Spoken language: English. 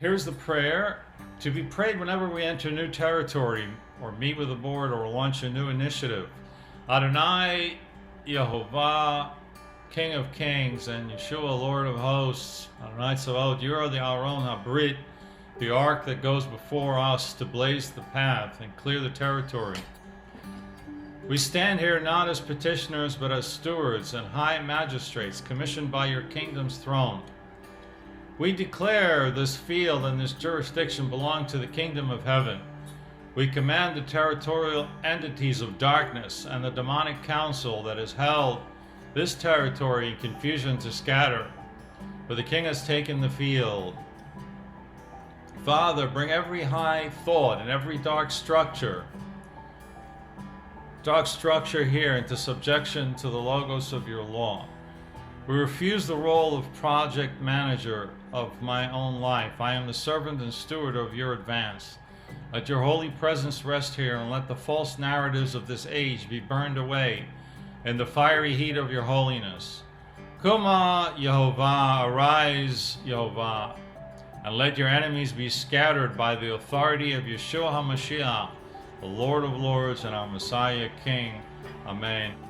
Here's the prayer to be prayed whenever we enter new territory or meet with a board or launch a new initiative. Adonai Yehovah, King of Kings, and Yeshua, Lord of Hosts, Adonai Tzevaot, you are the Aron Habrit, the ark that goes before us to blaze the path and clear the territory. We stand here not as petitioners but as stewards and high magistrates commissioned by your kingdom's throne. We declare this field and this jurisdiction belong to the kingdom of heaven. We command the territorial entities of darkness and the demonic council that has held this territory in confusion to scatter, for the king has taken the field. Father, bring every high thought and every dark structure here into subjection to the logos of your law. We refuse the role of project manager of my own life. I am the servant and steward of your advance. Let your holy presence rest here, and let the false narratives of this age be burned away in the fiery heat of your holiness. Kuma, Yehovah, arise, Yehovah, and let your enemies be scattered by the authority of Yeshua HaMashiach, the Lord of Lords and our Messiah King. Amen.